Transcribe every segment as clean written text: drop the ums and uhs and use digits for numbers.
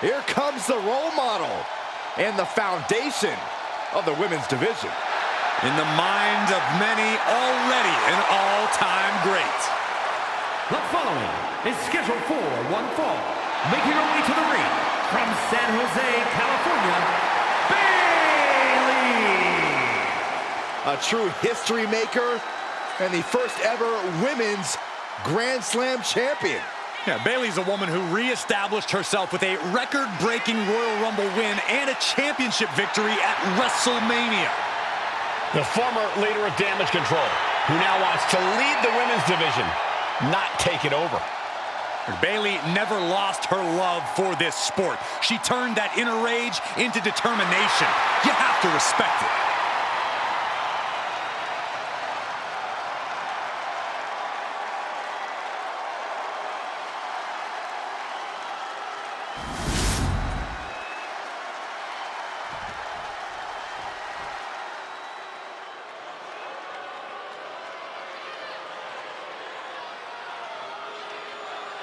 Here comes the role model and the foundation of the women's division. In the minds of many, already an all-time great. The following is scheduled for one fall. Making her way to the ring from San Jose, California, Bayley! A true history maker and the first ever women's Grand Slam champion. Yeah, Bayley's a woman who reestablished herself with a record-breaking Royal Rumble win and a championship victory at WrestleMania. The former leader of Damage Control, who now wants to lead the women's division, not take it over. Bayley never lost her love for this sport. She turned that inner rage into determination. You have to respect it.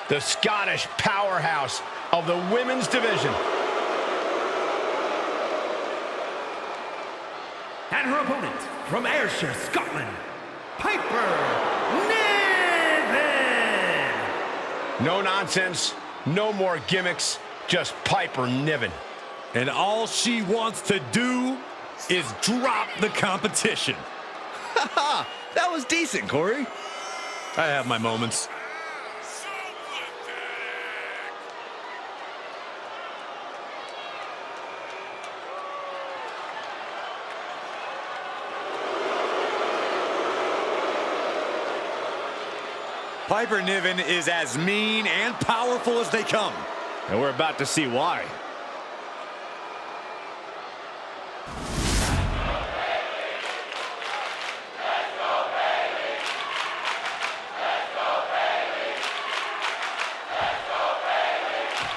The Scottish powerhouse of the women's division. And her opponent from Ayrshire, Scotland, Piper Niven! No nonsense, no more gimmicks, just Piper Niven. And all she wants to do is drop the competition. Haha, that was decent, Corey. I have my moments. Piper Niven is as mean and powerful as they come. And we're about to see why.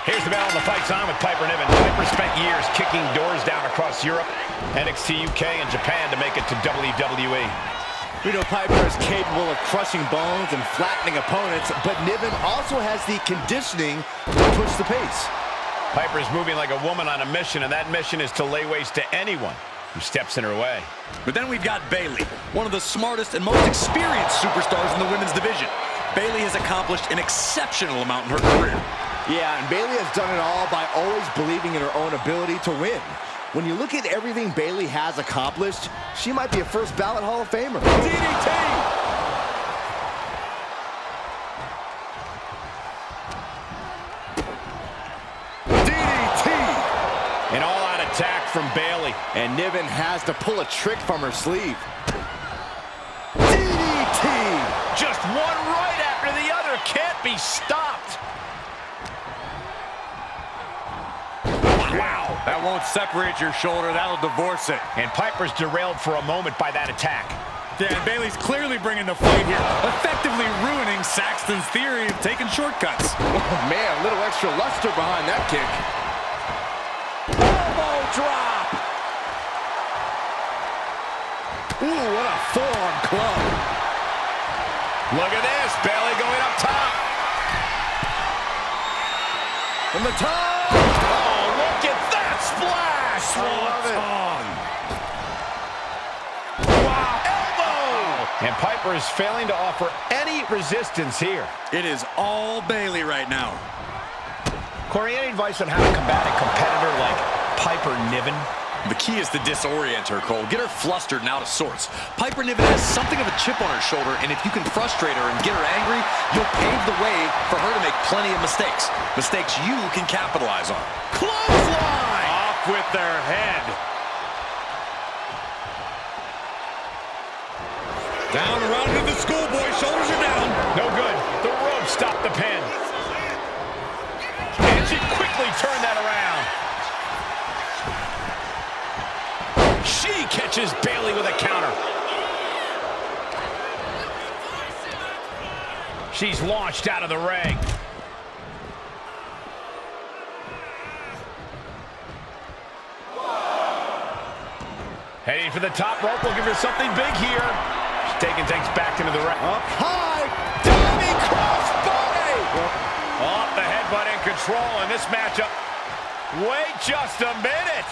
Here's the battle, and the fight's on with Piper Niven. Piper spent years kicking doors down across Europe, NXT UK, and Japan to make it to WWE. We know Piper is capable of crushing bones and flattening opponents, but Niven also has the conditioning to push the pace. Piper is moving like a woman on a mission, and that mission is to lay waste to anyone who steps in her way. But then we've got Bayley, one of the smartest and most experienced superstars in the women's division. Bayley has accomplished an exceptional amount in her career. Yeah, and Bayley has done it all by always believing in her own ability to win. When you look at everything Bayley has accomplished, she might be a first ballot Hall of Famer. DDT! DDT! An all-out attack from Bayley. And Niven has to pull a trick from her sleeve. DDT! Just one right after the other. Can't be stopped. Wow. That won't separate your shoulder, that'll divorce it. And Piper's derailed for a moment by that attack. Yeah, and Bayley's clearly bringing the fight here, effectively ruining Saxton's theory of taking shortcuts. Oh, man, a little extra luster behind that kick. Elbow drop! Ooh, what a forearm club. Look at this, Bayley going up top. From the top! Look at that splash! I love it. Wow, elbow! And Piper is failing to offer any resistance here. It is all Bayley right now. Corey, any advice on how to combat a competitor like Piper Niven? The key is to disorient her, Cole. Get her flustered and out of sorts. Piper Niven has something of a chip on her shoulder, and if you can frustrate her and get her angry, you'll pave the way for her to make plenty of mistakes. Mistakes you can capitalize on. Clothesline! Off with their head. Down around to the schoolboy. Shoulders are down. No good. The rope stopped the pin. And she quickly turned that around. She catches Bayley with a counter. She's launched out of the ring. Heading for the top rope, looking for something big here. She's taking things back into the ring. Up high, diving crossbody. Off the headbutt in control in this matchup. Wait just a minute.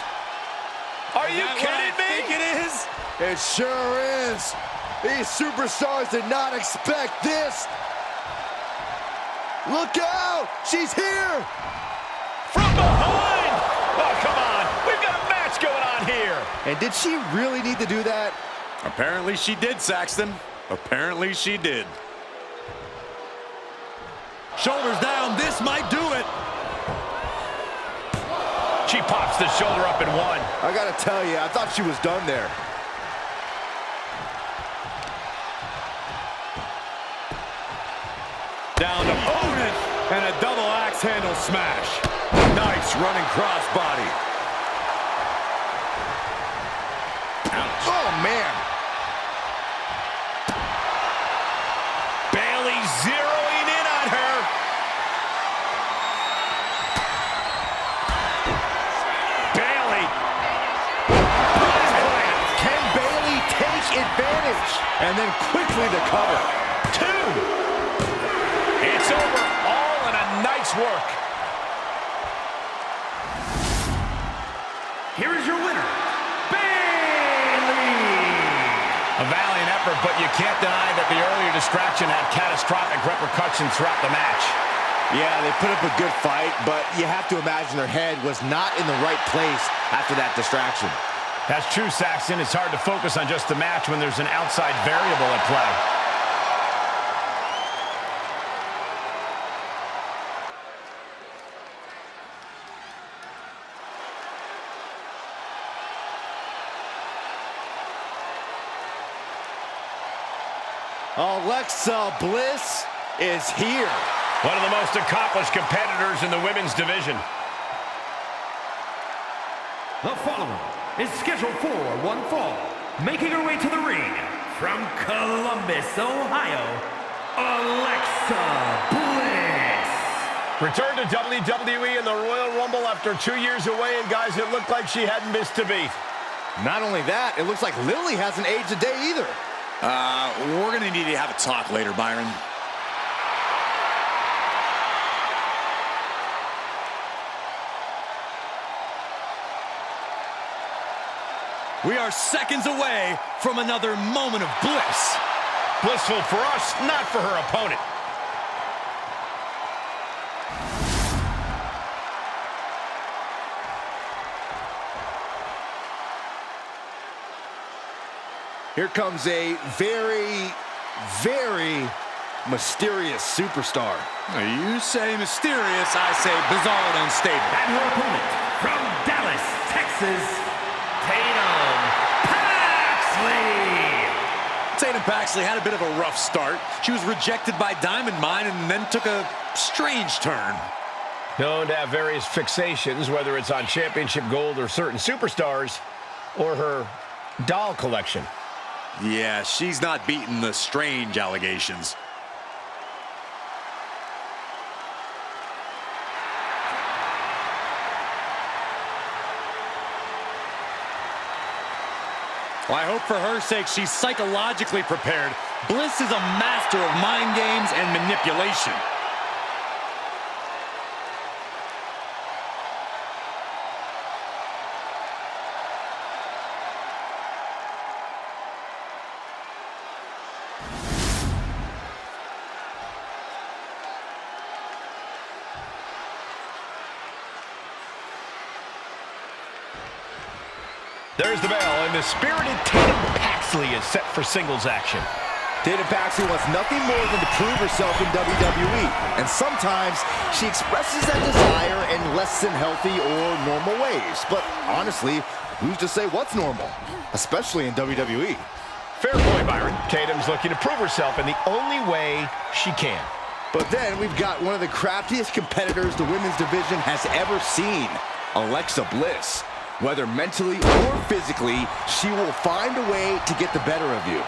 Are you kidding me? I think it is. It sure is. These superstars did not expect this. Look out! She's here! From behind! Oh, come on. We've got a match going on here. And did she really need to do that? Apparently she did, Saxton. Apparently she did. Shoulders down. This might do it. She pops the shoulder up in one. I gotta tell you, I thought she was done there. Down opponent and a double axe handle smash. Nice running crossbody. Ouch. Oh, man. Bayley zeroing in on her. Bayley. Can Bayley take advantage? And then quickly the cover. 2. It's over, all in a nice work. Here is your winner, Bayley. A valiant effort, but you can't deny that the earlier distraction had catastrophic repercussions throughout the match. Yeah, they put up a good fight, but you have to imagine their head was not in the right place after that distraction. That's true, Saxton. It's hard to focus on just the match when there's an outside variable at play. Alexa Bliss is here. One of the most accomplished competitors in the women's division. The following is scheduled for one fall. Making her way to the ring from Columbus, Ohio, Alexa Bliss. Returned to WWE in the Royal Rumble after 2 years away, and guys, it looked like she hadn't missed a beat. Not only that, it looks like Lily hasn't aged a day either. We're going to need to have a talk later, Byron. We are seconds away from another moment of bliss. Blissful for us, not for her opponent. Here comes a very, very mysterious superstar. You say mysterious, I say bizarre and unstable. And her opponent from Dallas, Texas, Tatum Paxley. Tatum Paxley had a bit of a rough start. She was rejected by Diamond Mine and then took a strange turn. Known to have various fixations, whether it's on championship gold or certain superstars, or her doll collection. Yeah, she's not beating the strange allegations. Well, I hope for her sake she's psychologically prepared. Bliss is a master of mind games and manipulation. There's the bell, and the spirited Tatum Paxley is set for singles action. Diva Show wants nothing more than to prove herself in WWE, and sometimes she expresses that desire in less than healthy or normal ways. But honestly, who's to say what's normal, especially in WWE? Fair point, Byron. Tatum's looking to prove herself in the only way she can. But then we've got one of the craftiest competitors the women's division has ever seen, Alexa Bliss. Whether mentally or physically, she will find a way to get the better of you.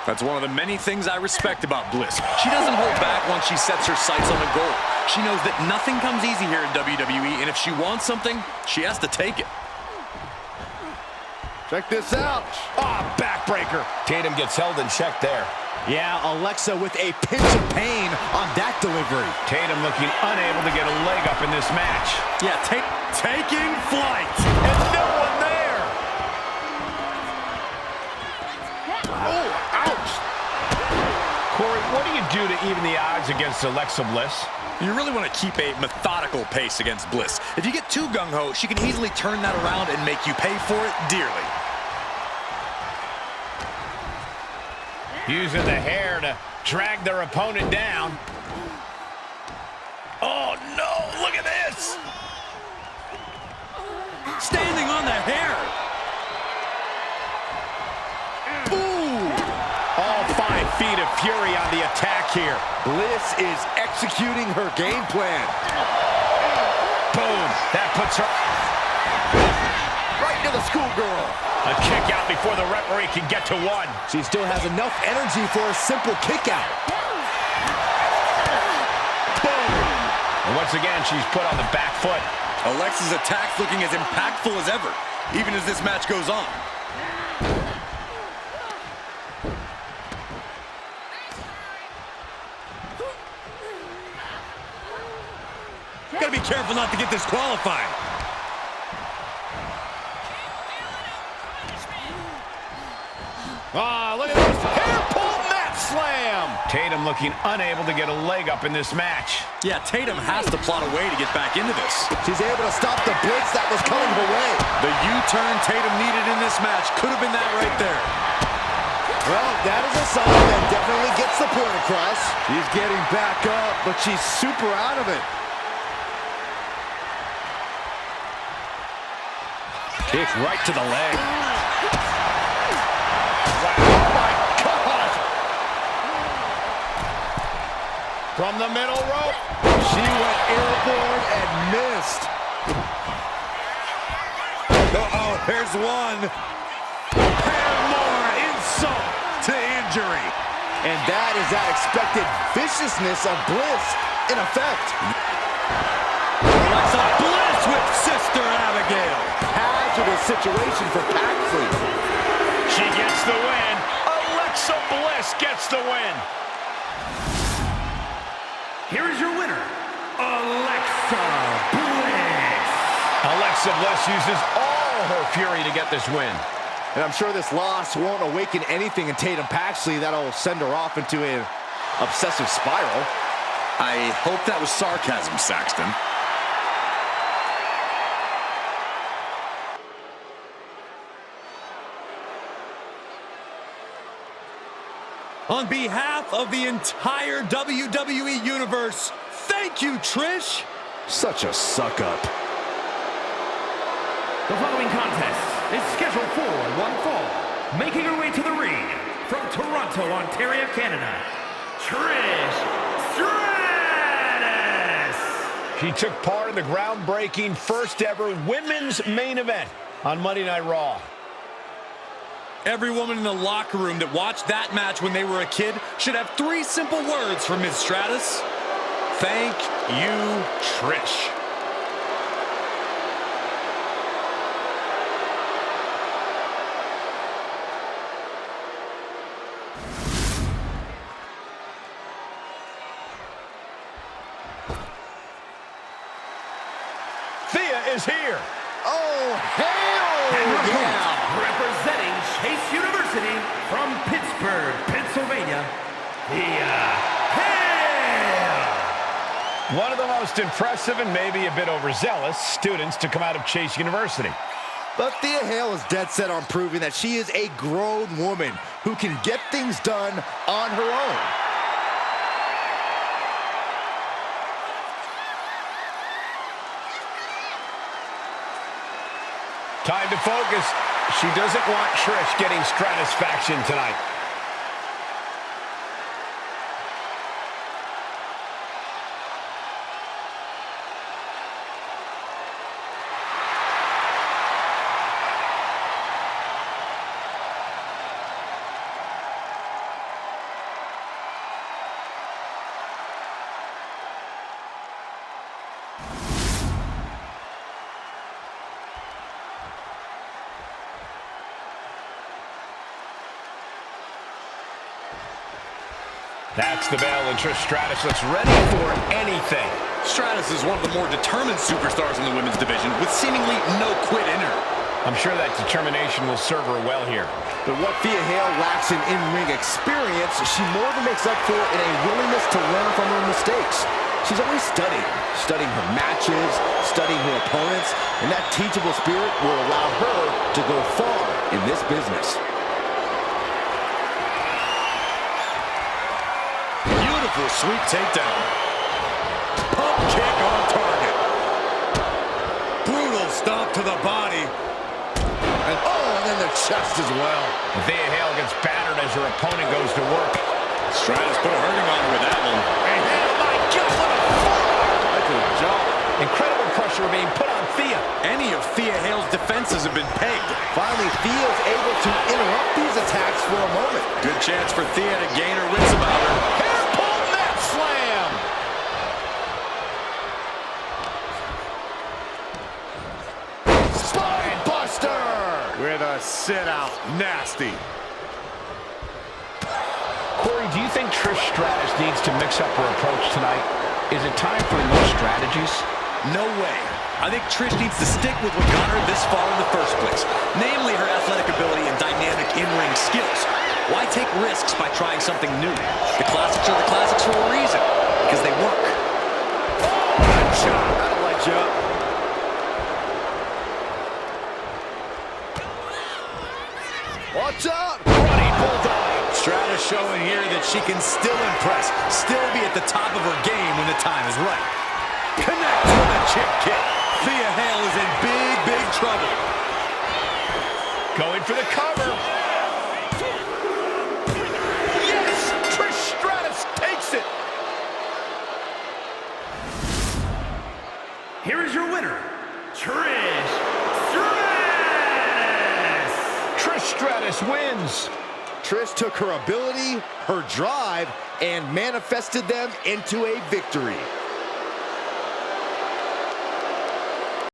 That's one of the many things I respect about Bliss. She doesn't hold back once she sets her sights on a goal. She knows that nothing comes easy here in WWE, and if she wants something, she has to take it. Check this out. Ah, backbreaker. Tatum gets held in check there. Yeah, Alexa with a pinch of pain on that delivery. Tatum looking unable to get a leg up in this match. Yeah, taking flight. And no one there. Oh, ouch. Corey, what do you do to even the odds against Alexa Bliss? You really want to keep a methodical pace against Bliss. If you get too gung-ho, she can easily turn that around and make you pay for it dearly. Using the hair to drag their opponent down. Oh, no, look at this. Standing on the hair. Ooh. All 5 feet of fury on the attack here. Bliss is executing her game plan. Boom. That puts her Right to the schoolgirl. a kick out before the referee can get to 1. She still has enough energy for a simple kick out. And once again, she's put on the back foot. Alexa's attack's looking as impactful as ever, even as this match goes on. Gotta be careful not to get disqualified. Ah, look at this. Hair pull mat slam. Tatum looking unable to get a leg up in this match. Yeah, Tatum has to plot a way to get back into this. She's able to stop the blitz that was coming her way. The U-turn Tatum needed in this match could have been that right there. Well, that is a sign that definitely gets the point across. She's getting back up, but she's super out of it. Kick right to the leg. Oh, my God. From the middle rope. She went airborne and missed. Uh-oh, here's one. And more insult to injury. And that is that expected viciousness of Bliss in effect. Alexa Bliss with Sister Abigail. Hazardous situation for Paxley. She gets the win. Alexa Bliss gets the win. Here is your winner, Alexa Bliss. Alexa Bliss uses all her fury to get this win. And I'm sure this loss won't awaken anything in Tatum Paxley that'll send her off into an obsessive spiral. I hope that was sarcasm, Saxton. On behalf of the entire WWE Universe, thank you, Trish. Such a suck-up. The following contest is scheduled for one fall. Making her way to the ring from Toronto, Ontario, Canada, Trish Stratus. She took part in the groundbreaking first ever women's main event on Monday Night Raw. Every woman in the locker room that watched that match when they were a kid should have 3 simple words for Ms. Stratus. Thank you, Trish. Thea is here. Oh, hell And her yeah! opponent, representing Chase University from Pittsburgh, Pennsylvania, Thea Hale. One of the most impressive and maybe a bit overzealous students to come out of Chase University. But Thea Hale is dead set on proving that she is a grown woman who can get things done on her own. Time to focus. She doesn't want Trish getting stratisfaction tonight. That's the bell, and Trish Stratus looks ready for anything. Stratus is one of the more determined superstars in the women's division, with seemingly no quit in her. I'm sure that determination will serve her well here. But what Thea Hale lacks in in-ring experience, she more than makes up for in a willingness to learn from her mistakes. She's always studying her matches, studying her opponents, and that teachable spirit will allow her to go far in this business. Beautiful, sweet takedown. Pump kick on target. Brutal stomp to the body. And then the chest as well. Thea Hale gets battered as her opponent goes to work. Stratus put a hurting on her with that one. And oh my God, what a forearm! That's a job. Incredible pressure being put on Thea. Any of Thea Hale's defenses have been pegged. Finally, Thea's able to interrupt these attacks for a moment. Good chance for Thea to gain her wits about her. Hair pull mat slam! Spine buster! With a sit-out. Nasty. Corey, do you think Trish Stratus needs to mix up her approach tonight? Is it time for new strategies? No way. I think Trish needs to stick with what got her this far in the first place, namely her athletic ability and dynamic in-ring skills. Why take risks by trying something new? The classics are the classics for a reason, because they work. Good shot. That'll light you up. Watch out! Running bulldog. Stratus showing here that she can still impress, still be at the top of her game when the time is right. Connects with a chip kick. Thea Hale is in big, big trouble. Going for the cover. Yes! Trish Stratus takes it. Here is your winner, Trish Stratus! Trish Stratus wins. Trish took her ability, her drive, and manifested them into a victory.